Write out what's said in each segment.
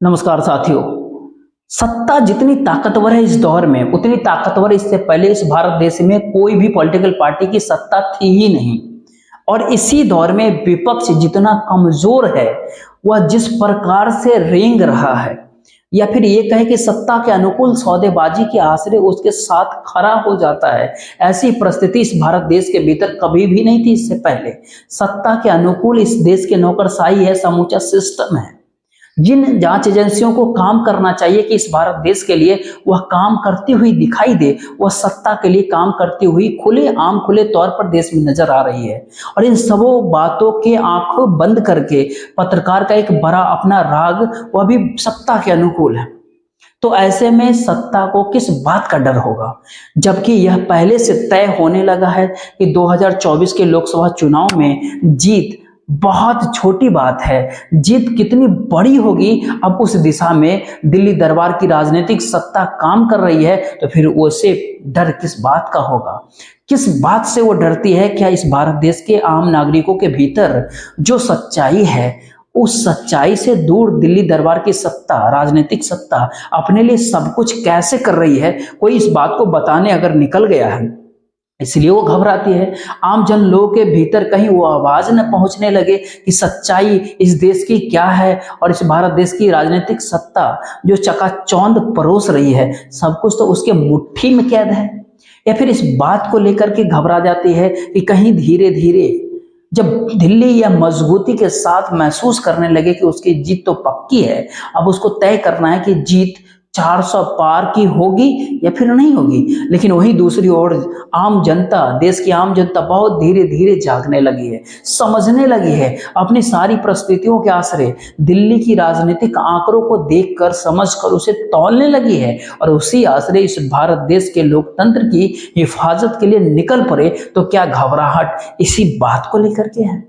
नमस्कार साथियों। सत्ता जितनी ताकतवर है इस दौर में, उतनी ताकतवर इससे पहले इस भारत देश में कोई भी पॉलिटिकल पार्टी की सत्ता थी ही नहीं। और इसी दौर में विपक्ष जितना कमजोर है, वह जिस प्रकार से रेंग रहा है, या फिर ये कहे कि सत्ता के अनुकूल सौदेबाजी के आश्रय उसके साथ खड़ा हो जाता है, ऐसी परिस्थिति इस भारत देश के भीतर कभी भी नहीं थी। इससे पहले सत्ता के अनुकूल इस देश के नौकरशाही है, समूचा सिस्टम है। जिन जांच एजेंसियों को काम करना चाहिए कि इस भारत देश के लिए वह काम करती हुई दिखाई दे, वह सत्ता के लिए काम करती हुई खुले तौर पर देश में नजर आ रही है। और इन सबों बातों के आंखों बंद करके पत्रकार का एक बड़ा अपना राग, वह भी सत्ता के अनुकूल है। तो ऐसे में सत्ता को किस बात का डर होगा, जबकि यह पहले से तय होने लगा है कि 2024 के लोकसभा चुनाव में जीत बहुत छोटी बात है। जीत कितनी बड़ी होगी, अब उस दिशा में दिल्ली दरबार की राजनीतिक सत्ता काम कर रही है, तो फिर उसे डर किस बात का होगा, किस बात से वो डरती है। क्या इस भारत देश के आम नागरिकों के भीतर जो सच्चाई है, उस सच्चाई से दूर दिल्ली दरबार की सत्ता, राजनीतिक सत्ता अपने लिए सब कुछ कैसे कर रही है, कोई इस बात को बताने अगर निकल गया है, इसलिए वो घबराती है। आम जन लोगों के भीतर कहीं वो आवाज न पहुंचने लगे कि सच्चाई इस देश की क्या है, और इस भारत देश की राजनीतिक सत्ता जो चकाचौंध परोस रही है, सब कुछ तो उसके मुट्ठी में कैद है। या फिर इस बात को लेकर के घबरा जाती है कि कहीं धीरे धीरे जब दिल्ली या मजबूती के साथ महसूस करने लगे कि उसकी जीत तो पक्की है, अब उसको तय करना है कि जीत 400 पार की होगी या फिर नहीं होगी। लेकिन वहीं दूसरी ओर आम जनता, देश की आम जनता बहुत धीरे धीरे जागने लगी है, समझने लगी है, अपनी सारी परिस्थितियों के आश्रय दिल्ली की राजनीतिक आंकड़ों को देखकर, समझकर उसे तौलने लगी है, और उसी आश्रय इस भारत देश के लोकतंत्र की हिफाजत के लिए निकल पड़े। तो क्या घबराहट इसी बात को लेकर के है?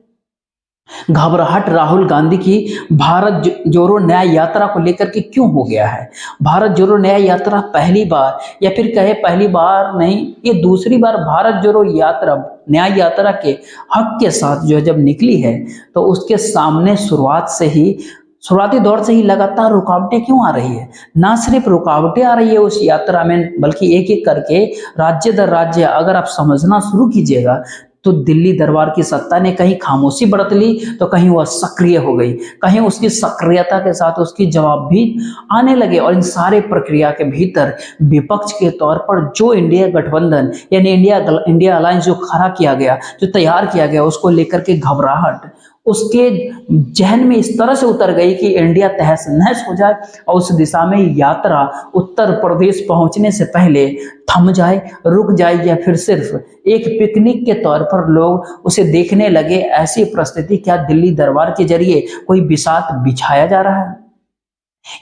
घबराहट राहुल गांधी की भारत जोड़ो न्याय यात्रा को लेकर के क्यों हो गया है? भारत जोड़ो न्याय यात्रा पहली बार, या फिर कहे पहली बार नहीं, ये दूसरी बार भारत जोड़ो यात्रा, न्याय यात्रा के हक के साथ जो जब निकली है, तो उसके सामने शुरुआती दौर से ही लगातार रुकावटें क्यों आ रही है? ना सिर्फ रुकावटें आ रही है उस यात्रा में, बल्कि एक एक करके राज्य दर राज्य अगर आप समझना शुरू कीजिएगा, तो दिल्ली दरबार की सत्ता ने कहीं खामोशी बरत ली, तो कहीं वह सक्रिय हो गई, कहीं उसकी सक्रियता के साथ उसकी जवाब भी आने लगे। और इन सारे प्रक्रिया के भीतर विपक्ष के तौर पर जो इंडिया गठबंधन यानी इंडिया अलायंस जो खड़ा किया गया, जो तैयार किया गया, उसको लेकर के घबराहट उसके जहन में इस तरह से उतर गई कि इंडिया तहस नहस हो जाए, और उस दिशा में यात्रा उत्तर प्रदेश पहुंचने से पहले थम जाए, रुक जाए, या फिर सिर्फ एक पिकनिक के तौर पर लोग उसे देखने लगे। ऐसी परिस्थिति क्या दिल्ली दरबार के जरिए कोई बिसात बिछाया जा रहा है?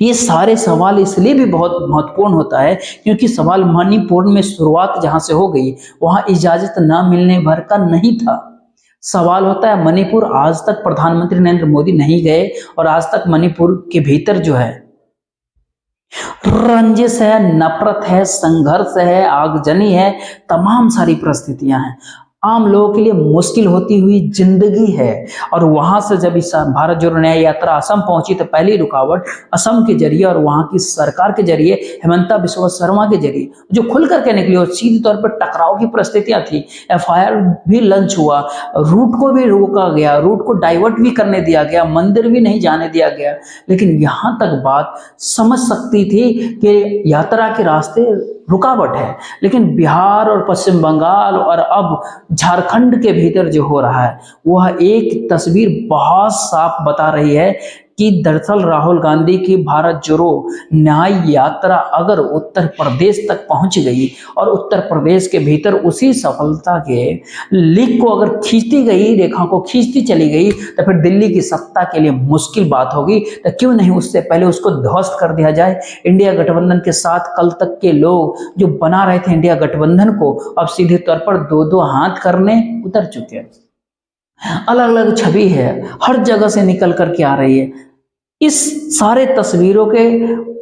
ये सारे सवाल इसलिए भी बहुत महत्वपूर्ण होता है क्योंकि सवाल मणिपुर में शुरुआत जहां से हो गई, वहां इजाजत न मिलने भर का नहीं था। सवाल होता है मणिपुर आज तक प्रधानमंत्री नरेंद्र मोदी नहीं गए, और आज तक मणिपुर के भीतर जो है रंजिश है, नफरत है, संघर्ष है, आगजनी है, तमाम सारी परिस्थितियां हैं। आम लोगों के लिए मुश्किल होती हुई जिंदगी है। और वहां से जब इस भारत जोड़ो न्याय यात्रा असम पहुंची, तो पहली रुकावट असम के जरिए और वहां की सरकार के जरिए, हेमंता बिस्वा शर्मा के जरिए जो खुल करके निकली, और सीधे तौर पर टकराव की परिस्थितियां थी। FIR भी लंच हुआ, रूट को भी रोका गया, रूट को डाइवर्ट भी करने दिया गया, मंदिर भी नहीं जाने दिया गया। लेकिन यहां तक बात समझ सकती थी कि यात्रा के रास्ते रुकावट है, लेकिन बिहार और पश्चिम बंगाल और अब झारखंड के भीतर जो हो रहा है, वह एक तस्वीर बहुत साफ बता रही है कि दरअसल राहुल गांधी की भारत जोड़ो न्याय यात्रा अगर उत्तर प्रदेश तक पहुंच गई, और उत्तर प्रदेश के भीतर उसी सफलता के लिख को अगर खींचती गई, रेखा को खींचती चली गई, तो फिर दिल्ली की सत्ता के लिए मुश्किल बात होगी। तो क्यों नहीं उससे पहले उसको ध्वस्त कर दिया जाए। इंडिया गठबंधन के साथ कल तक के लोग जो बना रहे थे इंडिया गठबंधन को, अब सीधे तौर पर दो दो हाथ करने उतर चुके हैं। अलग अलग छवि है, हर जगह से निकल करके आ रही है। इस सारे तस्वीरों के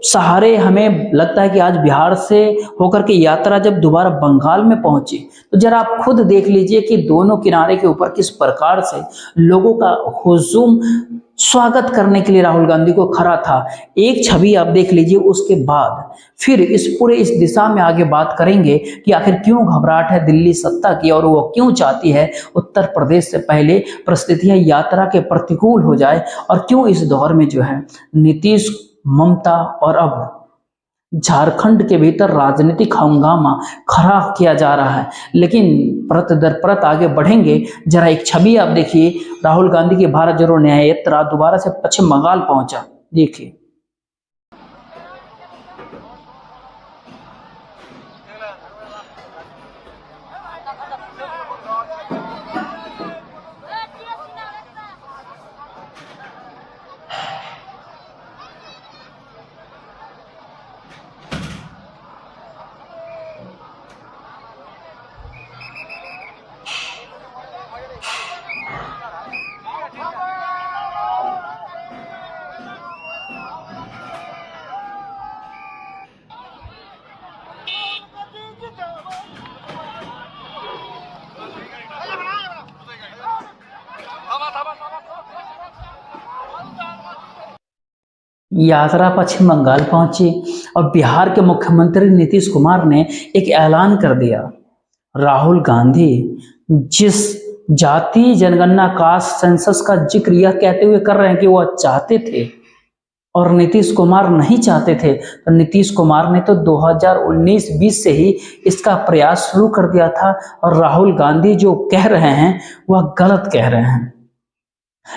सहारे हमें लगता है कि आज बिहार से होकर के यात्रा जब दोबारा बंगाल में पहुंची, तो जरा आप खुद देख लीजिए कि दोनों किनारे के ऊपर किस प्रकार से लोगों का हुजूम स्वागत करने के लिए राहुल गांधी को खड़ा था। एक छवि आप देख लीजिए, उसके बाद फिर इस दिशा में आगे बात करेंगे कि आखिर क्यों घबराहट है दिल्ली सत्ता की और वो क्यों चाहती है उत्तर प्रदेश से पहले परिस्थितियां यात्रा के प्रतिकूल हो जाए, और क्यों इस दौर में जो है नीतीश, ममता और अब झारखंड के भीतर राजनीतिक हंगामा खड़ा किया जा रहा है। लेकिन परत दर परत आगे बढ़ेंगे। जरा एक छवि आप देखिए, राहुल गांधी की भारत जोड़ो न्याय यात्रा दोबारा से पश्चिम बंगाल पहुंचा। देखिए, यात्रा पश्चिम बंगाल पहुंची और बिहार के मुख्यमंत्री नीतीश कुमार ने एक ऐलान कर दिया। राहुल गांधी जिस जाति जनगणना कास्ट सेंसस का जिक्र यह कहते हुए कर रहे हैं कि वह चाहते थे और नीतीश कुमार नहीं चाहते थे, तो नीतीश कुमार ने तो 2019-20 से ही इसका प्रयास शुरू कर दिया था, और राहुल गांधी जो कह रहे हैं वह गलत कह रहे हैं।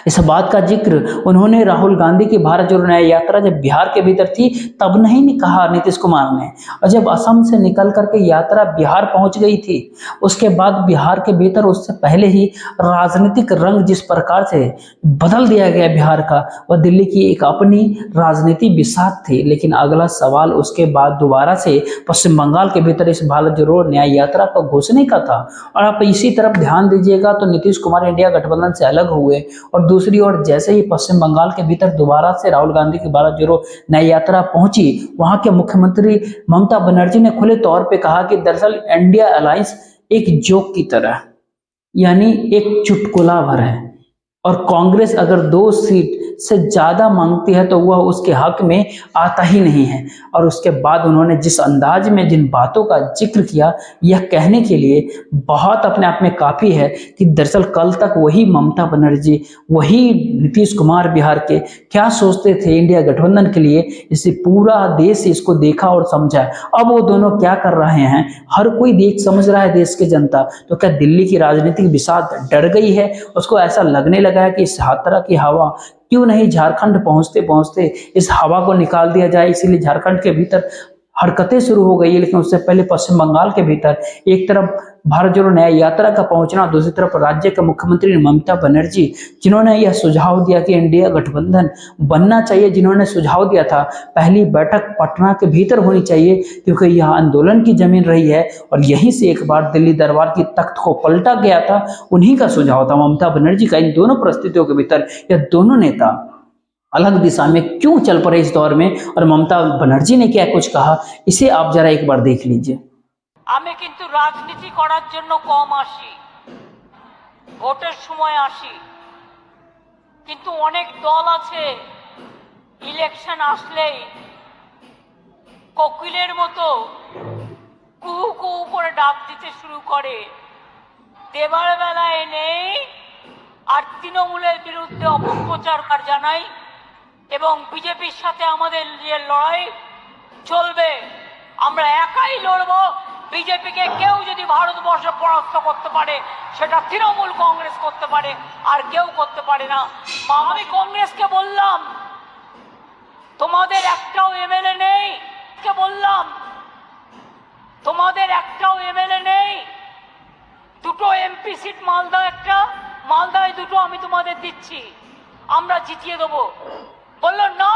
इस बात का जिक्र उन्होंने राहुल गांधी की भारत जोड़ो न्याय यात्रा जब बिहार के भीतर थी तब नहीं कहा नीतीश कुमार ने, और जब असम से निकल करके यात्रा बिहार पहुंच गई थी उसके बाद बिहार के भीतर उससे पहले ही राजनीतिक रंग जिस प्रकार से बदल दिया गया बिहार का, वह दिल्ली की एक अपनी राजनीति बिसात थी। लेकिन अगला सवाल उसके बाद दोबारा से पश्चिम बंगाल के भीतर इस भारत जोड़ो न्याय यात्रा का घोषणा का था। और आप इसी तरफ ध्यान दीजिएगा तो नीतीश कुमार इंडिया गठबंधन से अलग हुए, और दूसरी ओर जैसे ही पश्चिम बंगाल के भीतर दोबारा से राहुल गांधी की भारत जोड़ो न्याय यात्रा पहुंची, वहां के मुख्यमंत्री ममता बनर्जी ने खुले तौर पे कहा कि दरअसल इंडिया अलायंस एक जोक की तरह, यानी एक चुटकुला भर है, और कांग्रेस अगर 2 सीट से ज्यादा मांगती है तो वह उसके हक में आता ही नहीं है। और उसके बाद उन्होंने जिस अंदाज में जिन बातों का जिक्र किया, यह कहने के लिए बहुत अपने आप में काफी है कि दरअसल कल तक वही ममता बनर्जी, वही नीतीश कुमार बिहार के क्या सोचते थे इंडिया गठबंधन के लिए, इसे पूरा देश इसको देखा और समझा। अब वो दोनों क्या कर रहे हैं हर कोई देख समझ रहा है, देश की जनता। तो क्या दिल्ली की राजनीतिक बिसात डर गई है? उसको ऐसा लगने लगा है कि इस यात्रा की हवा क्यों नहीं झारखंड पहुंचते पहुंचते इस हवा को निकाल दिया जाए, इसीलिए झारखंड के भीतर हरकतें शुरू हो गई है। लेकिन उससे पहले पश्चिम बंगाल के भीतर एक तरफ भारत जोड़ो न्याय यात्रा का पहुंचना, दूसरी तरफ राज्य के मुख्यमंत्री ममता बनर्जी जिन्होंने यह सुझाव दिया कि इंडिया गठबंधन बनना चाहिए, जिन्होंने सुझाव दिया था पहली बैठक पटना के भीतर होनी चाहिए क्योंकि यह आंदोलन की जमीन रही है और यहीं से एक बार दिल्ली दरबार की तख्त को पलटा गया था, उन्हीं का सुझाव था ममता बनर्जी का। इन दोनों परिस्थितियों के भीतर यह दोनों नेता अलग दिशा में क्यों चल पड़े इस दौर में, और ममता बनर्जी ने क्या कुछ कहा, इसे आप जरा एक बार देख लीजिए। আমি কিন্তু রাজনীতি করার জন্য কম আসি, ভোটের সময় আসি, কিন্তু অনেক দল আছে ইলেকশন আসলেই কোকিলের মতো কুহু কুহু করে ডাক দিতে শুরু করে, দেবার বেলায় নেই, আর তৃণমূলের বিরুদ্ধে অপপ্রচার জানাই এবং বিজেপির সাথে আমাদের যে লড়াই চলবে, আমরা একাই লড়বো। বিজেপিকে কেউ যদি ভারতবর্ষে পরাস্ত করতে পারে সেটা তৃণমূল কংগ্রেস করতে পারে, আর কেউ করতে পারে না। আমি কংগ্রেসকে বললাম তোমাদের একটাও এমএলএ নেই, কে বললাম তোমাদের একটাও এমএলএ নেই, দুটো এমপি সিট মালদা একটা, মালদায় দুটো আমি তোমাদের দিচ্ছি, আমরা জিতিয়ে দেবো। বললো না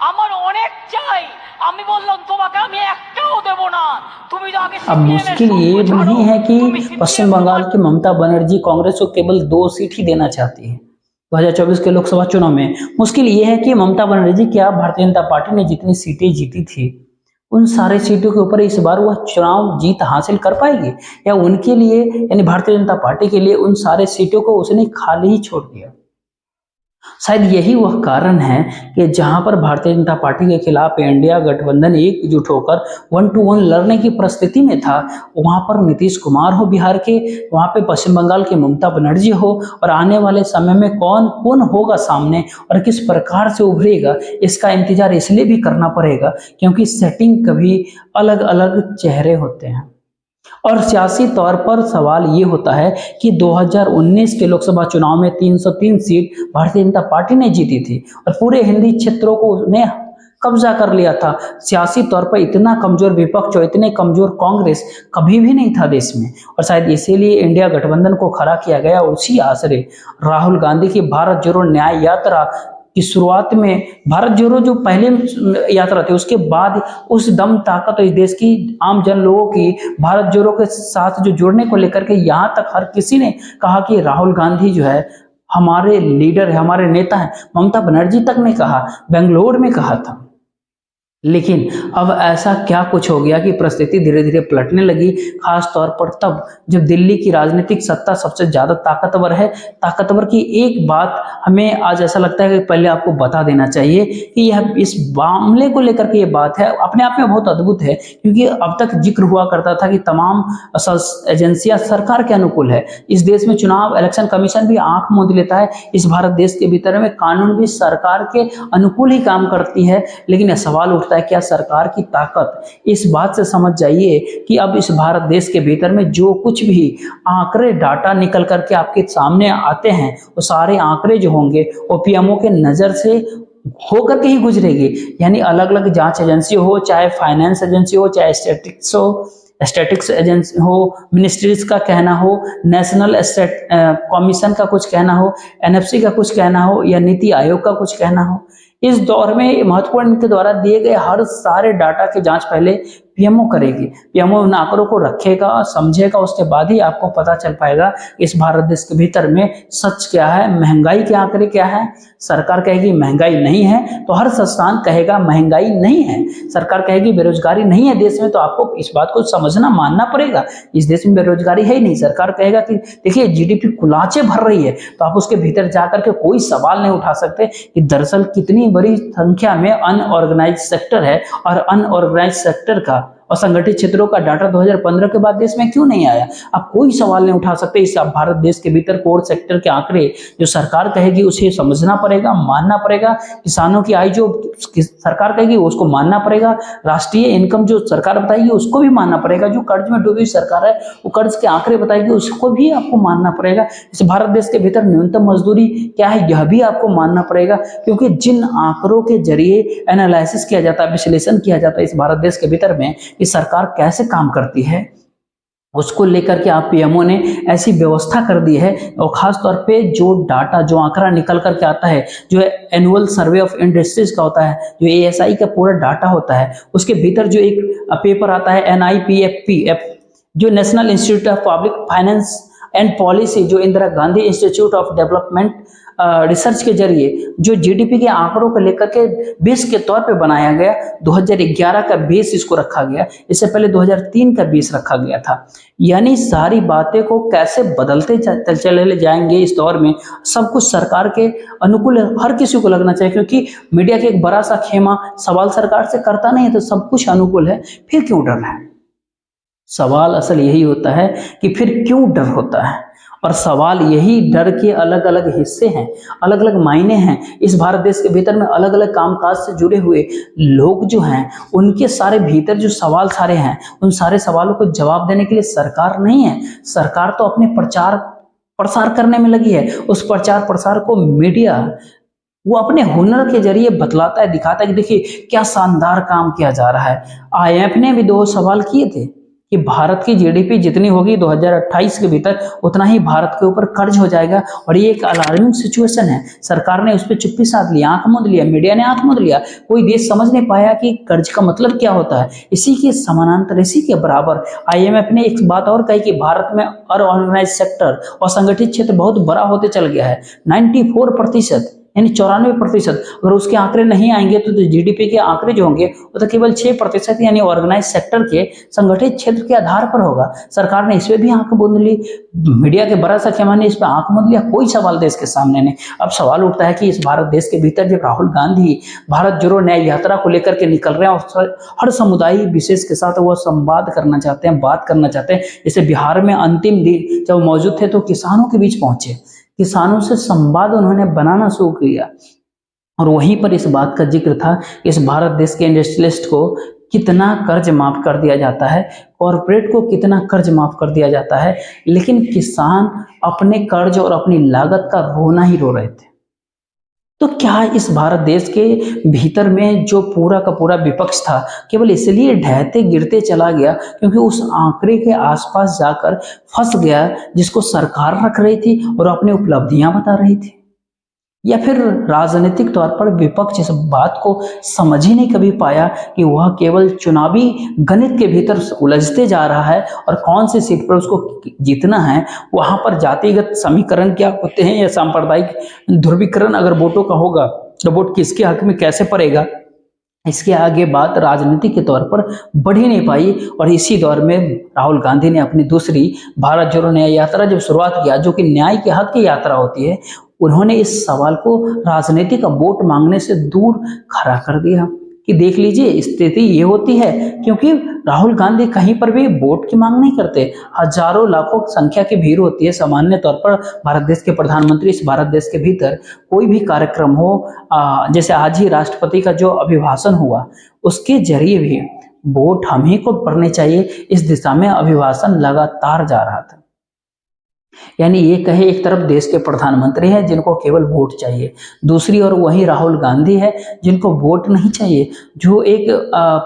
আমার অনেক চাই, আমি বললাম তোমাকে আমি একটাও দেব না, তুমি তো আগে। अब मुश्किल ये नहीं है कि पश्चिम बंगाल की ममता बनर्जी कांग्रेस को केवल 2 सीट ही देना चाहती है 2024 के लोकसभा चुनाव में। मुश्किल ये है कि ममता बनर्जी क्या भारतीय जनता पार्टी ने जितनी सीटें जीती थी उन सारे सीटों के ऊपर इस बार वह चुनाव जीत हासिल कर पाएगी, या उनके लिए यानी भारतीय जनता पार्टी के लिए उन सारे सीटों को उसने खाली ही छोड़ दिया। शायद यही वह कारण है कि जहां पर भारतीय जनता पार्टी के खिलाफ इंडिया गठबंधन एकजुट होकर 1-1 लड़ने की परिस्थिति में था, वहां पर नीतीश कुमार हो बिहार के, वहां पे पश्चिम बंगाल की ममता बनर्जी हो, और आने वाले समय में कौन कौन होगा सामने और किस प्रकार से उभरेगा, इसका इंतजार इसलिए भी करना पड़ेगा क्योंकि सेटिंग कभी अलग अलग चेहरे होते हैं। और सियासी तौर पर सवाल ये होता है कि 2019 के लोकसभा चुनाव में 303 सीट भारतीय जनता पार्टी ने जीती थी और पूरे हिंदी क्षेत्रों को उसने कब्जा कर लिया था। सियासी तौर पर इतना कमजोर विपक्ष और इतने कमजोर कांग्रेस कभी भी नहीं था देश में, और शायद इसीलिए इंडिया गठबंधन को खड़ा किया गया। उसी आसरे राहुल गांधी की भारत जोड़ो न्याय यात्रा की शुरुआत में, भारत जोड़ो जो पहले यात्रा थी, उसके बाद उस दम ताकत इस देश की आम जन लोगों की भारत जोड़ो के साथ जो जुड़ने को लेकर के यहाँ तक हर किसी ने कहा कि राहुल गांधी जो है हमारे लीडर है, हमारे नेता है। ममता बनर्जी तक ने कहा, बेंगलोर में कहा था। लेकिन अब ऐसा क्या कुछ हो गया कि परिस्थिति धीरे धीरे पलटने लगी, खास तौर पर तब जब दिल्ली की राजनीतिक सत्ता सबसे ज्यादा ताकतवर है। ताकतवर की एक बात हमें आज ऐसा लगता है कि पहले आपको बता देना चाहिए कि यह इस मामले को लेकर के ये बात है अपने आप में बहुत अद्भुत है, क्योंकि अब तक जिक्र हुआ करता था कि तमाम एजेंसियां सरकार के अनुकूल है। इस देश में चुनाव इलेक्शन कमीशन भी आंख मूंद लेता है, इस भारत देश के भीतर में कानून भी सरकार के अनुकूल ही काम करती है। लेकिन यह सवाल उठता है, क्या सरकार की ताकत इस बात से समझ जाइए कि अब इस भारत देश के भीतर में जो कुछ भी आंकड़े डाटा निकल करके आपके सामने आते हैं, वो सारे आंकड़े जो होंगे वो पीएमओ के नजर से होकर के ही गुजरेगी। यानी अलग अलग जांच एजेंसी हो, चाहे फाइनेंस एजेंसी हो, चाहे स्टैटिक्स एजेंसी हो, मिनिस्ट्रीज का कहना हो, नेशनल कमीशन का कुछ कहना हो, एनएफसी का कुछ कहना हो, या नीति आयोग का कुछ कहना हो, इस दौर में महत्वपूर्ण के द्वारा दिए गए हर सारे डाटा की जांच पहले पीएमओ करेगी। पीएमओ उन आंकड़ों को रखेगा, समझेगा, उसके बाद ही आपको पता चल पाएगा इस भारत देश के भीतर में सच क्या है, महंगाई के आंकड़े क्या है। सरकार कहेगी महंगाई नहीं है तो हर संस्थान कहेगा महंगाई नहीं है। सरकार कहेगी बेरोजगारी नहीं है देश में, तो आपको इस बात को समझना मानना पड़ेगा इस देश में बेरोजगारी है ही नहीं। सरकार कहेगा कि देखिए जीडीपी कुलाचे भर रही है, तो आप उसके भीतर जाकर के कोई सवाल नहीं उठा सकते कि दरअसल कितनी बड़ी संख्या में अनऑर्गेनाइज सेक्टर है, और अनऑर्गेनाइज सेक्टर का और संगठित क्षेत्रों का डाटा 2015 के बाद देश में क्यों नहीं आया। आप कोई सवाल नहीं उठा सकते। इस भारत देश के भीतर कोर सेक्टर के आंकड़े जो सरकार कहेगी उसे समझना पड़ेगा, मानना पड़ेगा। किसानों की आय जो सरकार कहेगी उसको मानना पड़ेगा। राष्ट्रीय इनकम जो सरकार बताएगी उसको भी मानना पड़ेगा। जो कर्ज में डूबी सरकार है वो कर्ज के आंकड़े बताएगी उसको भी आपको मानना पड़ेगा। इस भारत देश के भीतर न्यूनतम मजदूरी क्या है यह भी आपको मानना पड़ेगा, क्योंकि जिन आंकड़ों के जरिए एनालिसिस किया जाता है, विश्लेषण किया जाता है इस भारत देश के भीतर में कि सरकार कैसे काम करती है, उसको लेकर के आप पीएमओ ने ऐसी व्यवस्था कर दी है। और खास तौर पे जो डाटा, जो आंकड़ा निकल करके आता है, जो एनुअल सर्वे ऑफ इंडस्ट्रीज का होता है, जो एएसआई का पूरा डाटा होता है, उसके भीतर जो एक पेपर आता है NIPFP, जो national institute of public finance and policy, जो Indira Gandhi institute of development research के जरिए जो जीडीपी के आंकड़ों को लेकर के बेस के तौर पे बनाया गया। 2011 का बेस इसको रखा गया, इससे पहले 2003 का बेस रखा गया था। यानी सारी बातें को कैसे बदलते चले जाएंगे इस दौर में, सब कुछ सरकार के अनुकूल हर किसी को लगना चाहिए, क्योंकि मीडिया के एक बड़ा सा खेमा सवाल सरकार से करता नहीं है, तो सब कुछ अनुकूल है, फिर क्यों डर है। सवाल असल यही होता है कि फिर क्यों डर होता है, और सवाल यही डर के अलग अलग हिस्से हैं, अलग अलग मायने हैं। इस भारत देश के भीतर में अलग अलग कामकाज से जुड़े हुए लोग जो हैं, उनके सारे भीतर जो सवाल सारे हैं, उन सारे सवालों को जवाब देने के लिए सरकार नहीं है। सरकार तो अपने प्रचार प्रसार करने में लगी है। उस प्रचार प्रसार को मीडिया वो अपने हुनर के जरिए बतलाता है, दिखाता है कि देखिए क्या शानदार काम किया जा रहा है। IMF ने भी 2 सवाल किए थे कि भारत की जीडीपी जितनी होगी 2028 के भीतर उतना ही भारत के ऊपर कर्ज हो जाएगा, और ये एक अलार्मिंग सिचुएशन है। सरकार ने उस पर चुप्पी साध लिया, आंख मूंद लिया, मीडिया ने आंख मूंद लिया। कोई देश समझ नहीं पाया कि कर्ज का मतलब क्या होता है। इसी के समानांतर, इसी के बराबर IMF ने एक बात और कही कि भारत में अनऑर्गेनाइज सेक्टर और संगठित क्षेत्र बहुत बड़ा होते चल गया है। 94%, यानी 94%। अगर उसके आंकड़े नहीं आएंगे तो जीडीपी के आंकड़े जो होंगे वो तो केवल 6% यानी ऑर्गेनाइज सेक्टर के संगठित क्षेत्र के आधार पर होगा। सरकार ने इस पे भी आंख मूंद ली, मीडिया के बड़ा सा पैमाने ने इस पर आंख मूंद लिया, कोई सवाल देश के सामने नहीं। अब सवाल उठता है कि इस भारत देश के भीतर जब राहुल गांधी भारत जोड़ो न्याय यात्रा को लेकर के निकल रहे हैं और हर समुदाय विशेष के साथ वो संवाद करना चाहते हैं, बात करना चाहते हैं। जैसे बिहार में अंतिम दिन जब मौजूद थे तो किसानों के बीच पहुंचे, किसानों से संवाद उन्होंने बनाना शुरू किया और वहीं पर इस बात का जिक्र था इस भारत देश के इंडस्ट्रियलिस्ट को कितना कर्ज माफ कर दिया जाता है, कॉरपोरेट को कितना कर्ज माफ कर दिया जाता है, लेकिन किसान अपने कर्ज और अपनी लागत का रोना ही रो रहे थे। तो क्या इस भारत देश के भीतर में जो पूरा का पूरा विपक्ष था केवल इसलिए ढहते गिरते चला गया क्योंकि उस आंकड़े के आसपास जाकर फंस गया जिसको सरकार रख रही थी और अपनी उपलब्धियां बता रही थी? या फिर राजनीतिक तौर पर विपक्ष इस बात को समझ ही नहीं कभी पाया कि वह केवल चुनावी गणित के भीतर उलझते जा रहा है और कौन सी सीट पर उसको जीतना है, वहां पर जातिगत समीकरण क्या होते हैं या सांप्रदायिक ध्रुवीकरण अगर वोटों का होगा तो वोट किसके हक में कैसे पड़ेगा, इसके आगे बात राजनीति के तौर पर बढ़ ही नहीं पाई। और इसी दौर में राहुल गांधी ने अपनी दूसरी भारत जोड़ो न्याय यात्रा जब शुरुआत किया, जो कि न्याय के हक की यात्रा होती है, उन्होंने इस सवाल को राजनीतिक वोट मांगने से दूर खड़ा कर दिया कि देख लीजिए स्थिति ये होती है क्योंकि राहुल गांधी कहीं पर भी वोट की मांग नहीं करते। हजारों लाखों संख्या की भीड़ होती है सामान्य तौर पर भारत देश के प्रधानमंत्री इस भारत देश के भीतर कोई भी कार्यक्रम हो, जैसे आज ही राष्ट्रपति का जो अभिभाषण हुआ उसके जरिए भी वोट हम ही को पड़ने चाहिए, इस दिशा में अभिभाषण लगातार जा रहा था। यानी ये कहे एक तरफ देश के प्रधानमंत्री हैं जिनको केवल वोट चाहिए, दूसरी ओर वही राहुल गांधी है जिनको वोट नहीं चाहिए, जो एक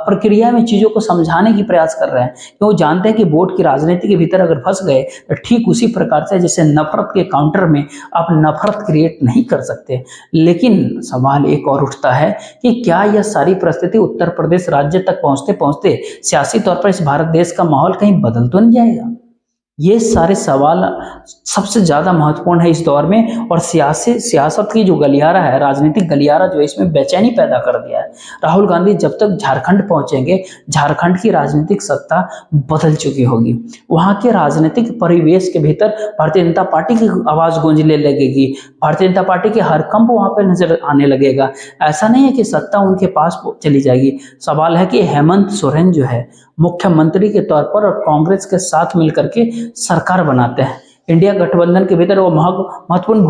प्रक्रिया में चीजों को समझाने की प्रयास कर रहे हैं कि वो जानते हैं कि वोट की राजनीति के भीतर अगर फंस गए तो ठीक उसी प्रकार से जैसे नफरत के काउंटर में आप नफरत क्रिएट नहीं कर सकते। लेकिन सवाल एक और उठता है कि क्या यह सारी परिस्थिति उत्तर प्रदेश राज्य तक पहुंचते पहुंचते सियासी तौर पर इस भारत देश का माहौल कहीं बदल तो नहीं जाएगा? ये सारे सवाल सबसे ज्यादा महत्वपूर्ण है इस दौर में और सियासत की जो गलियारा है, राजनीतिक गलियारा जो इसमें बेचैनी पैदा कर दिया है। राहुल गांधी जब तक झारखंड पहुंचेंगे, झारखंड की राजनीतिक सत्ता बदल चुकी होगी, वहां के राजनीतिक परिवेश के भीतर भारतीय जनता पार्टी की आवाज गूंजने लगेगी, भारतीय जनता पार्टी के हर कंप वहां पर नजर आने लगेगा। ऐसा नहीं है कि सत्ता उनके पास चली जाएगी। सवाल है कि हेमंत सोरेन जो है मुख्यमंत्री के तौर पर और कांग्रेस के साथ मिलकर के सरकार बनाते हैं, इंडिया गठबंधन के भीतर वो महत्वपूर्ण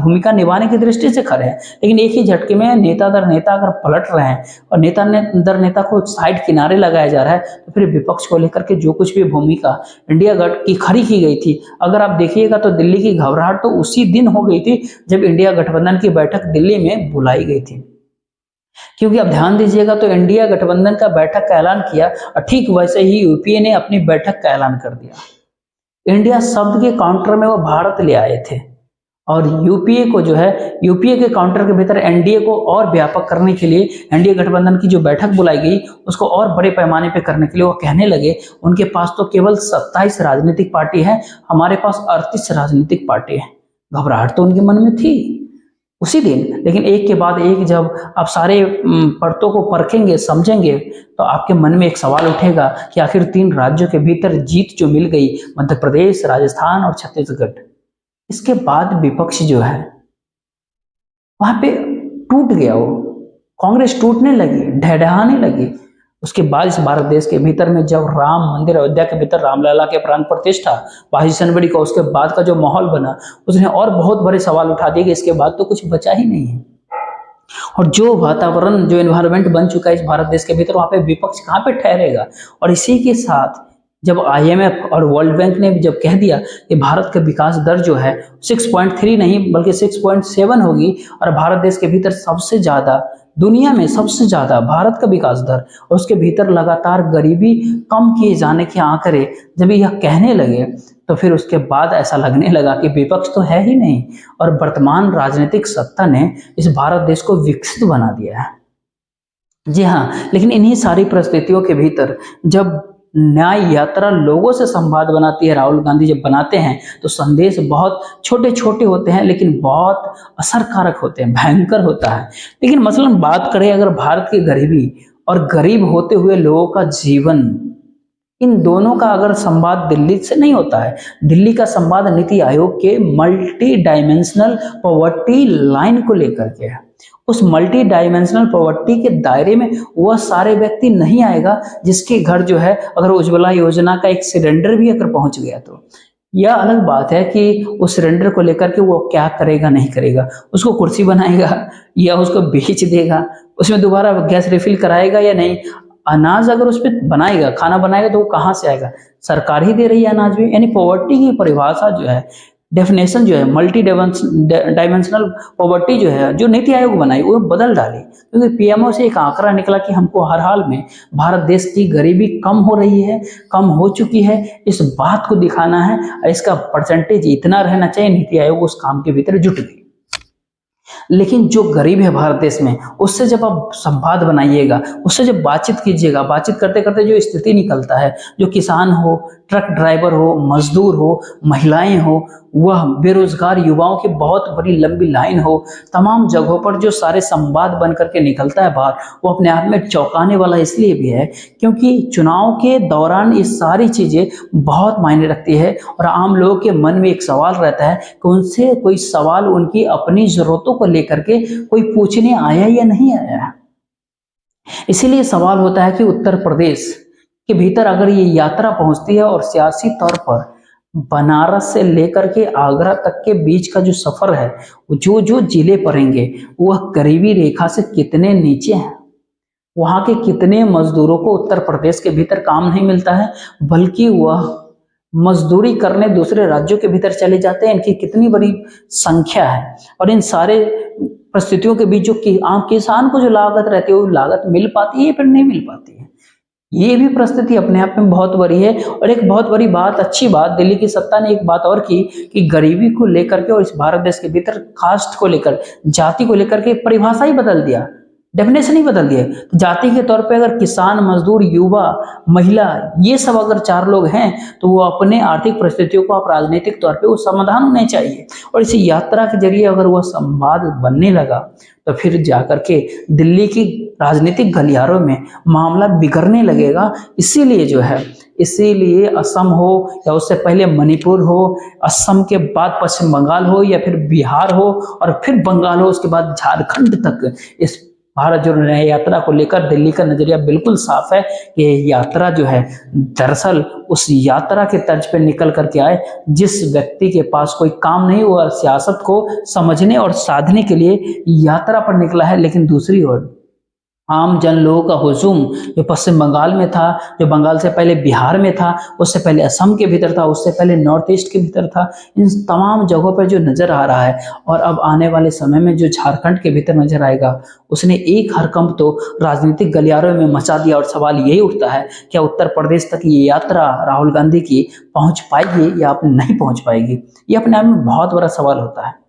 भूमिका निभाने की दृष्टि से खड़े हैं। लेकिन एक ही झटके में नेता दर नेता अगर पलट रहे हैं और नेता दर नेता को साइड किनारे लगाया जा रहा है तो फिर विपक्ष को लेकर के जो कुछ भी भूमिका इंडिया गठ की खड़ी की गई थी, अगर आप देखिएगा तो दिल्ली की घबराहट तो उसी दिन हो गई थी जब इंडिया गठबंधन की बैठक दिल्ली में बुलाई गई थी। क्योंकि अब ध्यान दीजिएगा तो इंडिया गठबंधन का बैठक का ऐलान किया और ठीक वैसे ही यूपीए ने अपनी बैठक का ऐलान कर दिया। इंडिया शब्द के काउंटर में वो भारत ले आए थे और यूपीए को जो है यूपीए के काउंटर के भीतर एनडीए को और व्यापक करने के लिए एनडीए गठबंधन की जो बैठक बुलाई गई उसको और बड़े पैमाने पे करने के लिए वो कहने लगे उनके पास तो केवल 27 राजनीतिक पार्टी है, हमारे पास 38 राजनीतिक पार्टी है। घबराहट तो उनके मन में थी उसी दिन, लेकिन एक के बाद एक जब आप सारे परतों को परखेंगे समझेंगे तो आपके मन में एक सवाल उठेगा कि आखिर 3 राज्यों के भीतर जीत जो मिल गई, मध्य प्रदेश, राजस्थान और छत्तीसगढ़, इसके बाद विपक्ष जो है वहां पे टूट गया, वो कांग्रेस टूटने लगी, ढहढहाने लगी। उसके बाद इस भारत देश के भीतर में जब राम मंदिर अयोध्या के भीतर रामलला के प्राण प्रतिष्ठा 22 जनवरी को, उसके बाद का जो माहौल बना उसने और बहुत बड़े सवाल उठा दिए कि इसके बाद तो कुछ बचा ही नहीं है। और जो वातावरण जो एनवायरनमेंट बन चुका है इस भारत देश के भीतर, वहां पे विपक्ष कहाँ पे ठहरेगा। और इसी के साथ जब आईएमएफ और वर्ल्ड बैंक ने भी जब कह दिया कि भारत का विकास दर जो है 6.3 नहीं बल्कि 6.7 होगी और भारत देश के भीतर सबसे ज्यादा दुनिया में सबसे ज्यादा भारत का विकास दर और उसके भीतर लगातार गरीबी कम किए जाने के आंकड़े जब यह कहने लगे तो फिर उसके बाद ऐसा लगने लगा कि विपक्ष तो है ही नहीं और वर्तमान राजनीतिक सत्ता ने इस भारत देश को विकसित बना दिया है। जी हाँ, लेकिन इन्हीं सारी परिस्थितियों के भीतर जब न्याय यात्रा लोगों से संवाद बनाती है, राहुल गांधी जब बनाते हैं तो संदेश बहुत छोटे छोटे होते हैं लेकिन बहुत असरकारक होते हैं, भयंकर होता है। लेकिन मसलन बात करें अगर भारत की गरीबी और गरीब होते हुए लोगों का जीवन, इन दोनों का अगर संवाद दिल्ली से नहीं होता है। दिल्ली का संवाद नीति आयोग के मल्टी डायमेंशनल पॉवर्टी लाइन को लेकर के है। उस मल्टी डायमेंशनल पॉवर्टी के दायरे में वह सारे व्यक्ति नहीं आएगा जिसके घर जो है अगर उज्ज्वला योजना का एक सिलेंडर भी अगर पहुंच गया तो यह अलग बात है कि उस सिलेंडर को लेकर के वो क्या करेगा नहीं करेगा, उसको कुर्सी बनाएगा या उसको बेच देगा, उसमें दोबारा गैस रिफिल कराएगा या नहीं। अनाज अगर उस पर बनाएगा, खाना बनाएगा तो वो कहाँ से आएगा, सरकार ही दे रही है अनाज भी। यानी पॉवर्टी की परिभाषा जो है, डेफिनेशन जो है, मल्टी डायमेंशनल पॉवर्टी जो है जो नीति आयोग बनाई वो बदल डाली, क्योंकि पीएमओ से एक आंकड़ा निकला कि हमको हर हाल में भारत देश की गरीबी कम हो रही है, कम हो चुकी है, इस बात को दिखाना है और इसका परसेंटेज इतना रहना चाहिए। नीति आयोग उस काम के भीतर जुट गई। लेकिन जो गरीब है भारत देश में, उससे जब आप संवाद बनाइएगा, उससे जब बातचीत कीजिएगा, बातचीत करते करते जो स्थिति निकलता है, जो किसान हो, ट्रक ड्राइवर हो, मजदूर हो, महिलाएं हो, वह बेरोजगार युवाओं की बहुत बड़ी लंबी लाइन हो, तमाम जगहों पर जो सारे संवाद बन करके निकलता है बाहर, वो अपने आप में चौंकाने वाला इसलिए भी है क्योंकि चुनाव के दौरान ये सारी चीजें बहुत मायने रखती है और आम लोगों के मन में एक सवाल रहता है कि उनसे कोई सवाल उनकी अपनी जरूरतों को लेकर के कोई पूछने आया या नहीं आया। इसीलिए सवाल होता है कि उत्तर प्रदेश के भीतर अगर ये यात्रा पहुंचती है और सियासी तौर पर बनारस से लेकर के आगरा तक के बीच का जो सफर है, जो जो जिले पड़ेंगे वह गरीबी रेखा से कितने नीचे हैं, वहां के कितने मजदूरों को उत्तर प्रदेश के भीतर काम नहीं मिलता है बल्कि वह मजदूरी करने दूसरे राज्यों के भीतर चले जाते हैं, इनकी कितनी बड़ी संख्या है। और इन सारे परिस्थितियों के बीच जो आम किसान को जो लागत रहती है वो लागत मिल पाती है फिर नहीं मिल पाती है, ये भी परिस्थिति अपने आप में बहुत बड़ी है। और एक बहुत बड़ी बात, अच्छी बात, दिल्ली की सत्ता ने एक बात और की कि गरीबी को लेकर के और इस भारत देश के भीतर कास्ट को लेकर, जाति को लेकर के परिभाषा ही बदल दिया, डेफिनेशन ही बदल दिया। जाति के तौर पे अगर किसान, मजदूर, युवा, महिला, ये सब अगर 4 लोग हैं तो वो अपने आर्थिक परिस्थितियों को आप राजनीतिक तौर पे वो समाधान होने चाहिए। और इसी यात्रा के जरिए अगर वह संवाद बनने लगा तो फिर जाकर के दिल्ली की राजनीतिक गलियारों में मामला बिगड़ने लगेगा। इसीलिए जो है, इसीलिए असम हो या उससे पहले मणिपुर हो, असम के बाद पश्चिम बंगाल हो या फिर बिहार हो और फिर बंगाल हो, उसके बाद झारखंड तक इस भारत जोड़ो न्याय यात्रा को लेकर दिल्ली का नजरिया बिल्कुल साफ है कि यात्रा जो है दरअसल उस यात्रा के तर्ज पे निकल करके आए जिस व्यक्ति के पास कोई काम नहीं, वो सियासत को समझने और साधने के लिए यात्रा पर निकला है। लेकिन दूसरी ओर आम जन लोगों का हुजूम जो पश्चिम बंगाल में था, जो बंगाल से पहले बिहार में था, उससे पहले असम के भीतर था, उससे पहले नॉर्थ ईस्ट के भीतर था, इन तमाम जगहों पर जो नजर आ रहा है और अब आने वाले समय में जो झारखंड के भीतर नजर आएगा, उसने एक हड़कंप तो राजनीतिक गलियारों में मचा दिया। और सवाल यही उठता है, क्या उत्तर प्रदेश तक ये यात्रा राहुल गांधी की पहुंच पाएगी या नहीं पहुंच पाएगी? ये अपने आप में बहुत बड़ा सवाल होता है।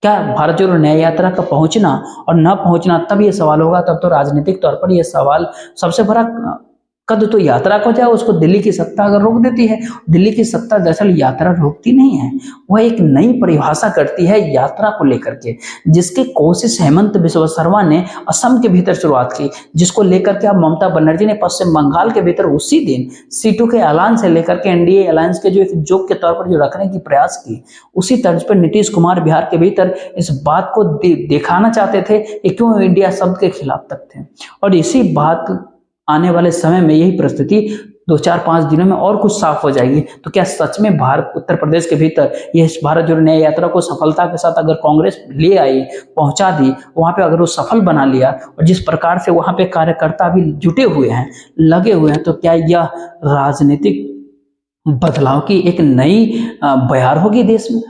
क्या भारत जोड़ो न्याय यात्रा का पहुंचना और न पहुंचना, तब ये सवाल होगा, तब तो राजनीतिक तौर पर यह सवाल सबसे बड़ा कद तो यात्रा को जाए, उसको दिल्ली की सत्ता अगर रोक देती है। दिल्ली की सत्ता दरअसल यात्रा रोकती नहीं है, वह एक नई परिभाषा करती है यात्रा को लेकर के, जिसकी कोशिश हेमंत बिस्वा शर्मा ने असम के भीतर शुरुआत की, जिसको लेकर के अब ममता बनर्जी ने पश्चिम बंगाल के भीतर उसी दिन सीटों के ऐलान से लेकर के एनडीए अलायंस के जो एक जोक के तौर पर जो रखने की प्रयास की, उसी तर्ज पर नीतीश कुमार बिहार के भीतर इस बात को दिखाना चाहते थे कि क्यों इंडिया शब्द के खिलाफ तक थे। और इसी बात आने वाले समय में यही परिस्थिति 2-4-5 दिनों में और कुछ साफ हो जाएगी। तो क्या सच में भारत उत्तर प्रदेश के भीतर ये भारत जोड़ो न्याय यात्रा को सफलता के साथ अगर कांग्रेस ले आई, पहुंचा दी, वहां पे अगर वो सफल बना लिया और जिस प्रकार से वहां पे कार्यकर्ता भी जुटे हुए हैं, लगे हुए हैं, तो क्या यह राजनीतिक बदलाव की एक नई बयार होगी देश में?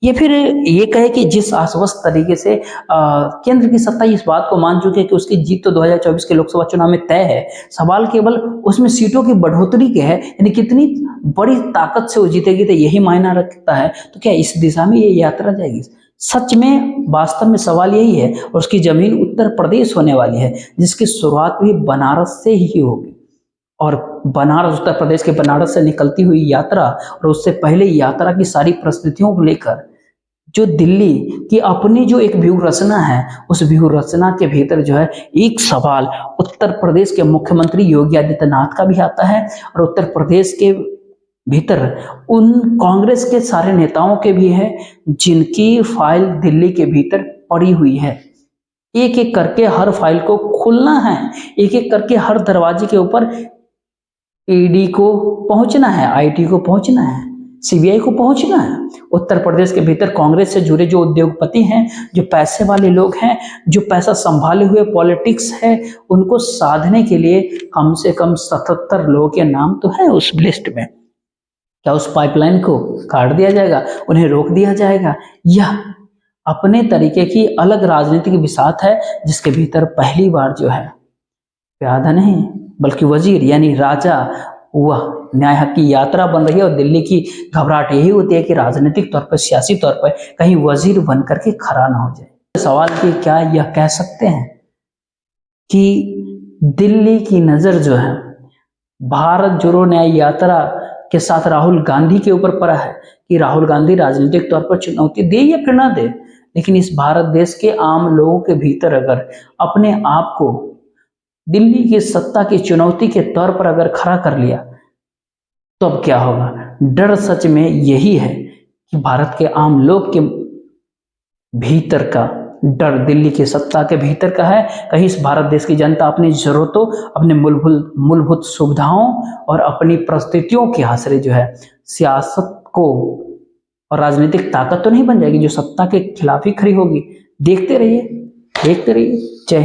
ये फिर ये कहे कि जिस आश्वस्त तरीके से केंद्र की सत्ता इस बात को मान चुकी है कि उसकी जीत तो 2024 के लोकसभा चुनाव में तय है, सवाल केवल उसमें सीटों की बढ़ोतरी के है, यानी कितनी बड़ी ताकत से वो जीतेगी, तो यही मायना रखता है। तो क्या इस दिशा में ये यात्रा जाएगी? सच में वास्तव में सवाल यही है। और उसकी जमीन उत्तर प्रदेश होने वाली है, जिसकी शुरुआत भी बनारस से ही होगी। और बनारस, उत्तर प्रदेश के बनारस से निकलती हुई यात्रा और उससे पहले यात्रा की सारी परिस्थितियों को लेकर जो दिल्ली की अपनी जो एक व्यूह रचना है, उस व्यूह रचना के भीतर जो है एक सवाल उत्तर प्रदेश के मुख्यमंत्री योगी आदित्यनाथ का भी आता है और उत्तर प्रदेश के भीतर उन कांग्रेस के सारे नेताओं के भी है जिनकी फाइल दिल्ली के भीतर पड़ी हुई है। एक एक करके हर फाइल को खोलना है, एक एक करके हर दरवाजे के ऊपर ईडी को पहुंचना है, आईटी को पहुंचना है, सीबीआई को पहुंचना है। उत्तर प्रदेश के भीतर कांग्रेस से जुड़े जो उद्योगपति हैं, जो पैसे वाले लोग हैं, जो पैसा संभाले हुए पॉलिटिक्स है, उनको साधने के लिए कम से कम 77 लोगों के नाम तो है उस लिस्ट में। क्या उस पाइपलाइन को काट दिया जाएगा, उन्हें रोक दिया जाएगा? यह अपने तरीके की अलग राजनीतिक विसात है जिसके भीतर पहली बार जो है प्यादा नहीं बल्कि वजीर यानी राजा वह न्याय हक की यात्रा बन रही है। और दिल्ली की घबराहट यही होती है कि राजनीतिक तौर पर, सियासी तौर पर कहीं वजीर बन करके खड़ा ना हो जाए। सवाल कि क्या यह कह सकते हैं कि दिल्ली की नजर जो है भारत जोड़ो न्याय यात्रा के साथ राहुल गांधी के ऊपर पड़ा है कि राहुल गांधी राजनीतिक तौर पर चुनौती दे या फिर ना दे, लेकिन इस भारत देश के आम लोगों के भीतर अगर अपने आप को दिल्ली की सत्ता की चुनौती के तौर पर अगर खड़ा कर लिया तो अब क्या होगा? डर सच में यही है कि भारत के आम लोग के भीतर का डर दिल्ली की सत्ता के भीतर का है। कहीं इस भारत देश की जनता अपनी जरूरतों, अपने मूलभूत सुविधाओं और अपनी परिस्थितियों के आश्रय जो है सियासत को और राजनीतिक ताकत तो नहीं बन जाएगी जो सत्ता के खिलाफ ही खड़ी होगी। देखते रहिए। जय हिंद।